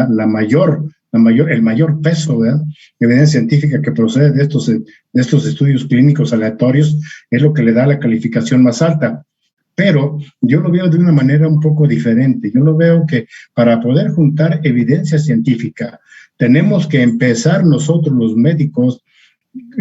el mayor peso, ¿verdad?, de evidencia científica que procede de estos estudios clínicos aleatorios, es lo que le da la calificación más alta. Pero yo lo veo de una manera un poco diferente. Yo lo veo que para poder juntar evidencia científica, tenemos que empezar nosotros los médicos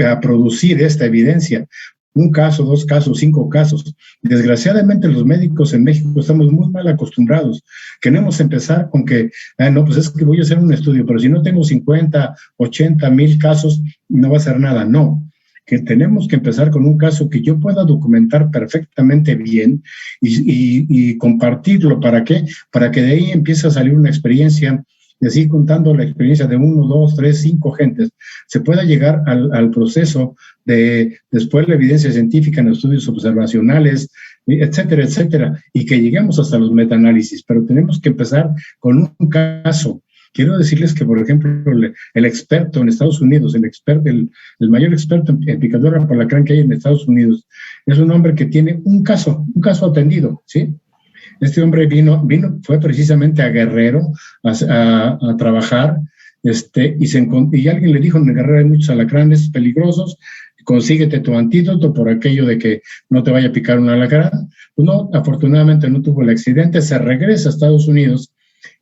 a producir esta evidencia. 1 caso, 2 casos, 5 casos. Desgraciadamente los médicos en México estamos muy mal acostumbrados. Queremos empezar con que, no, pues es que voy a hacer un estudio, pero si no tengo 50, 80, 1000 casos, no va a hacer nada. No, que tenemos que empezar con un caso que yo pueda documentar perfectamente bien y compartirlo. ¿Para qué? Para que de ahí empiece a salir una experiencia, y así contando la experiencia de 1, 2, 3, 5 gentes, se pueda llegar al proceso de después la evidencia científica en estudios observacionales, etcétera, etcétera, y que lleguemos hasta los metaanálisis. Pero tenemos que empezar con un caso. Quiero decirles que, por ejemplo, el experto en Estados Unidos, el mayor experto en picadura por alacrán que hay en Estados Unidos, es un hombre que tiene un caso atendido, ¿sí? Este hombre fue precisamente a Guerrero a trabajar, y alguien le dijo: en Guerrero hay muchos alacranes peligrosos, consíguete tu antídoto por aquello de que no te vaya a picar un alacrán. Pues no, afortunadamente no tuvo el accidente, se regresa a Estados Unidos.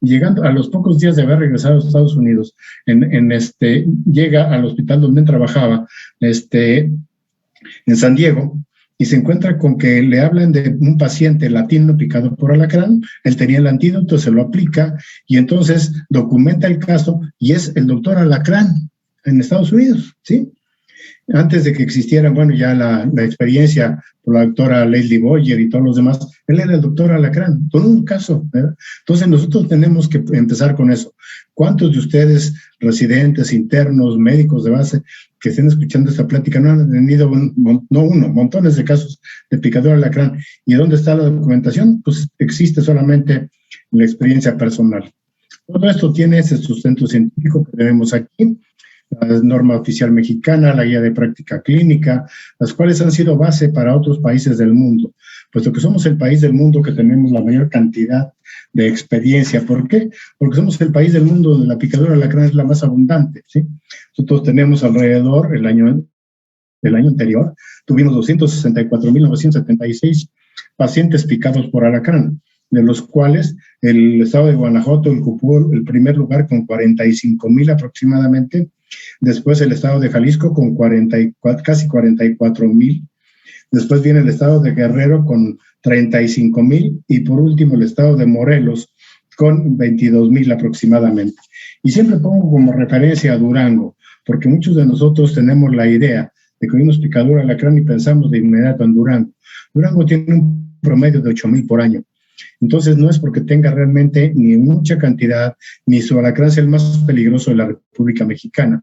Llegando a los pocos días de haber regresado a Estados Unidos, llega al hospital donde él trabajaba, en San Diego, y se encuentra con que le hablan de un paciente latino picado por alacrán. Él tenía el antídoto, se lo aplica, y entonces documenta el caso, y es el doctor Alacrán en Estados Unidos, ¿sí? Antes de que existiera, bueno, ya la experiencia por la doctora Leslie Boyer y todos los demás, él era el doctor Alacrán, con un caso, ¿verdad? Entonces nosotros tenemos que empezar con eso. ¿Cuántos de ustedes, residentes, internos, médicos de base, que estén escuchando esta plática, no han tenido, montones de casos de picadura de alacrán? ¿Y dónde está la documentación? Pues existe solamente la experiencia personal. Todo esto tiene ese sustento científico que tenemos aquí, la norma oficial mexicana, la guía de práctica clínica, las cuales han sido base para otros países del mundo, puesto que somos el país del mundo que tenemos la mayor cantidad de experiencia. ¿Por qué? Porque somos el país del mundo donde la picadura de alacrán es la más abundante, ¿sí? Nosotros tenemos alrededor, el año anterior, tuvimos 264.976 pacientes picados por alacrán, de los cuales el estado de Guanajuato ocupó el primer lugar con 45,000 aproximadamente. Después el estado de Jalisco con casi 44,000. Después viene el estado de Guerrero con 35,000 y por último el estado de Morelos con 22,000 aproximadamente. Y siempre pongo como referencia a Durango, porque muchos de nosotros tenemos la idea de que oímos picadura de alacrán y pensamos de inmediato en Durango. Durango tiene un promedio de 8,000 por año. Entonces no es porque tenga realmente ni mucha cantidad, ni su alacrán sea el más peligroso de la República Mexicana.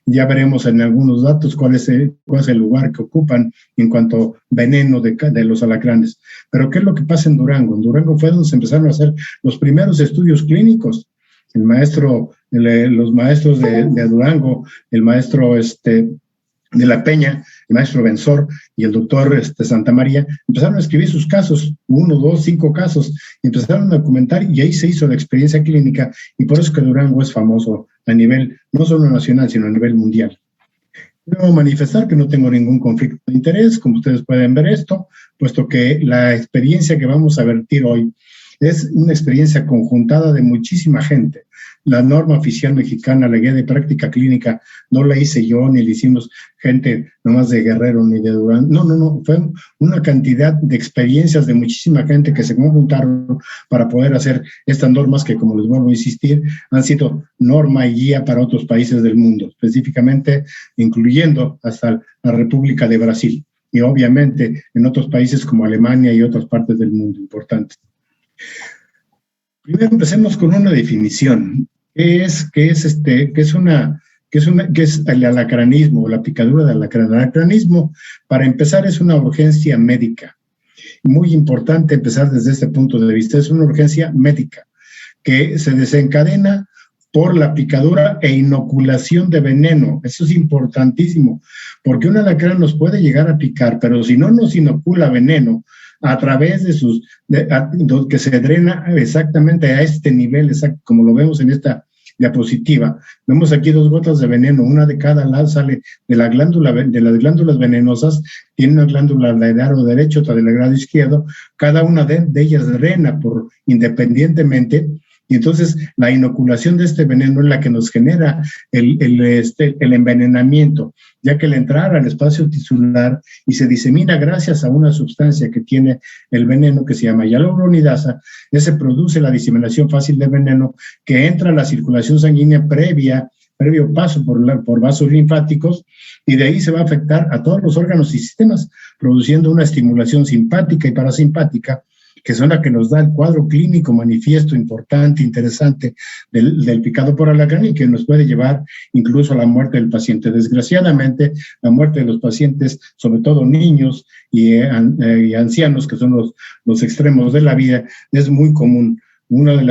Ya veremos en algunos datos cuál es el lugar que ocupan en cuanto a veneno de los alacranes. Pero ¿qué es lo que pasa en Durango? En Durango fue donde se empezaron a hacer los primeros estudios clínicos. Los maestros de Durango, el maestro de la Peña, el maestro Benzor y el doctor Santa María, empezaron a escribir sus casos, 1, 2, 5 casos, y empezaron a documentar, y ahí se hizo la experiencia clínica, y por eso que Durango es famoso a nivel, no solo nacional, sino a nivel mundial. Debo manifestar que no tengo ningún conflicto de interés, como ustedes pueden ver esto, puesto que la experiencia que vamos a vertir hoy es una experiencia conjuntada de muchísima gente. La norma oficial mexicana, la guía de práctica clínica, no la hice yo, ni la hicimos gente nomás de Guerrero, ni de Durango. No, fue una cantidad de experiencias de muchísima gente que se conjuntaron para poder hacer estas normas que, como les vuelvo a insistir, han sido norma y guía para otros países del mundo, específicamente incluyendo hasta la República de Brasil y obviamente en otros países como Alemania y otras partes del mundo importantes. Primero empecemos con una definición. ¿Qué es el alacranismo, la picadura de alacrán? El alacranismo, para empezar, es una urgencia médica. Muy importante empezar desde este punto de vista. Es una urgencia médica que se desencadena por la picadura e inoculación de veneno. Eso es importantísimo, porque un alacrán nos puede llegar a picar, pero si no nos inocula veneno, a través de que se drena exactamente a este nivel, como lo vemos en esta diapositiva. Vemos aquí 2 gotas de veneno, una de cada lado sale de la glándula, de las glándulas venenosas, tiene una glándula del lado derecho, otra del lado izquierdo, cada una de ellas drena independientemente, y entonces la inoculación de este veneno es la que nos genera el envenenamiento, ya que al entrar al espacio tisular y se disemina gracias a una sustancia que tiene el veneno que se llama hialuronidasa, se produce la diseminación fácil del veneno que entra a la circulación sanguínea previo paso por vasos linfáticos, y de ahí se va a afectar a todos los órganos y sistemas, produciendo una estimulación simpática y parasimpática, que son las que nos da el cuadro clínico manifiesto importante, interesante del picado por alacrán, y que nos puede llevar incluso a la muerte del paciente. Desgraciadamente, la muerte de los pacientes, sobre todo niños y ancianos, que son los extremos de la vida, es muy común. Una de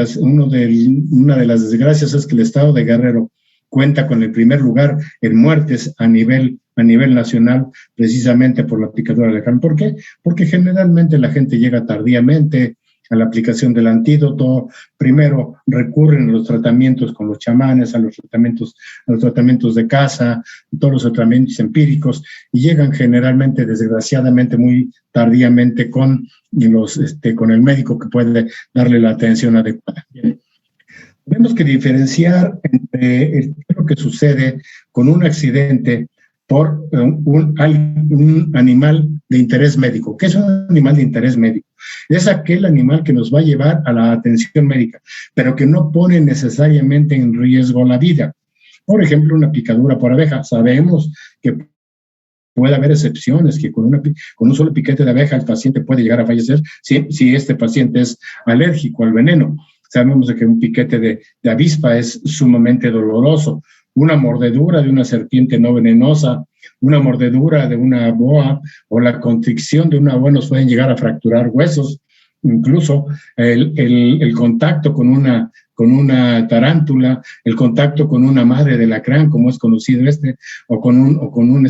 las desgracias es que el estado de Guerrero cuenta con el primer lugar en muertes a nivel nacional, precisamente por la picadura de alacrán. ¿Por qué? Porque generalmente la gente llega tardíamente a la aplicación del antídoto. Primero recurren a los tratamientos con los chamanes, a los tratamientos de casa, todos los tratamientos empíricos, y llegan generalmente, desgraciadamente, muy tardíamente con el médico que puede darle la atención adecuada. Bien. Tenemos que diferenciar entre lo que sucede con un accidente por un animal de interés médico. ¿Qué es un animal de interés médico? Es aquel animal que nos va a llevar a la atención médica, pero que no pone necesariamente en riesgo la vida. Por ejemplo, una picadura por abeja. Sabemos que puede haber excepciones, que con un solo piquete de abeja el paciente puede llegar a fallecer si este paciente es alérgico al veneno. Sabemos que un piquete de avispa es sumamente doloroso. Una mordedura de una serpiente no venenosa, una mordedura de una boa o la constricción de una boa nos pueden llegar a fracturar huesos. Incluso el contacto con una tarántula, el contacto con una madre de alacrán, como es conocido o con un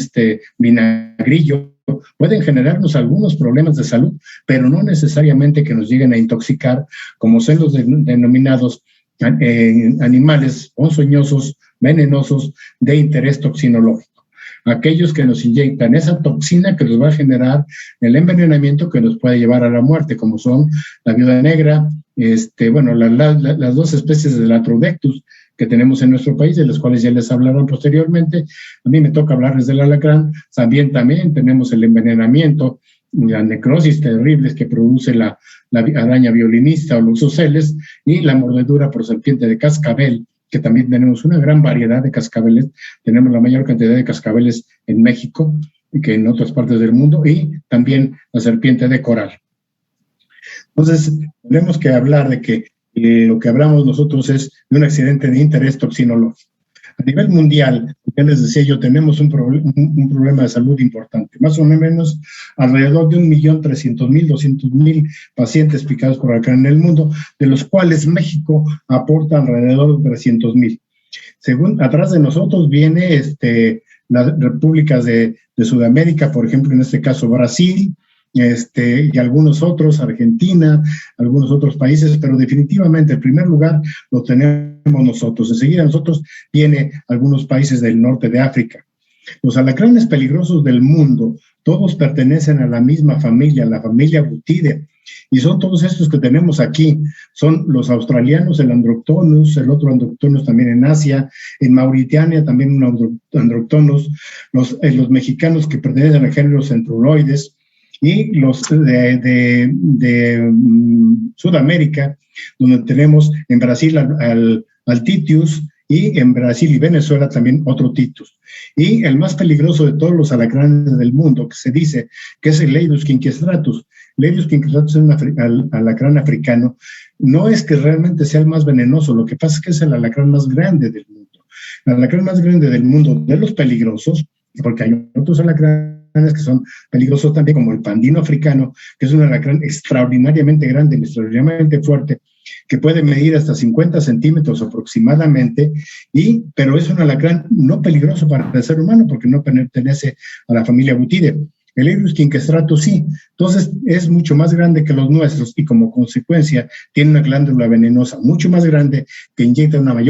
vinagrillo, pueden generarnos algunos problemas de salud, pero no necesariamente que nos lleguen a intoxicar, como son los denominados animales ponzoñosos, venenosos, de interés toxinológico. Aquellos que nos inyectan esa toxina que nos va a generar el envenenamiento que nos puede llevar a la muerte, como son la viuda negra, las 2 especies de Latrodectus que tenemos en nuestro país, de las cuales ya les hablaron posteriormente. A mí me toca hablarles del alacrán. También tenemos el envenenamiento, la necrosis terribles que produce la araña violinista o los oceles, y la mordedura por serpiente de cascabel, que también tenemos una gran variedad de cascabeles. Tenemos la mayor cantidad de cascabeles en México que en otras partes del mundo, y también la serpiente de coral. Entonces, tenemos que hablar de que lo que hablamos nosotros es de un accidente de interés toxinológico. A nivel mundial, ya les decía yo, tenemos un problema de salud importante. Más o menos alrededor de 1.300.000, 200.000 pacientes picados por alacrán en el mundo, de los cuales México aporta alrededor de 300.000. Atrás de nosotros viene las repúblicas de Sudamérica, por ejemplo, en este caso Brasil, y algunos otros, Argentina, algunos otros países, pero definitivamente el primer lugar lo tenemos nosotros. Enseguida nosotros viene algunos países del norte de África. Los alacranes peligrosos del mundo, todos pertenecen a la misma familia, la familia Butidae, y son todos estos que tenemos aquí. Son los australianos, el Androctonus, el otro Androctonus también en Asia, en Mauritania también un Androctonus, los mexicanos que pertenecen al género Centruroides, y los de Sudamérica, donde tenemos en Brasil al Titius, y en Brasil y Venezuela también otro Titus. Y el más peligroso de todos los alacranes del mundo, que se dice que es el Leidus quinquestratus. Leidus quinquestratus es un alacrán africano. No es que realmente sea el más venenoso, lo que pasa es que es el alacrán más grande del mundo. El alacrán más grande del mundo de los peligrosos, porque hay otros alacranes que son peligrosos también, como el pandino africano, que es un alacrán extraordinariamente grande, extraordinariamente fuerte, que puede medir hasta 50 centímetros aproximadamente, pero es un alacrán no peligroso para el ser humano porque no pertenece a la familia Butidae. El Eris quinquestratus sí. Entonces es mucho más grande que los nuestros y como consecuencia tiene una glándula venenosa mucho más grande que inyecta una mayor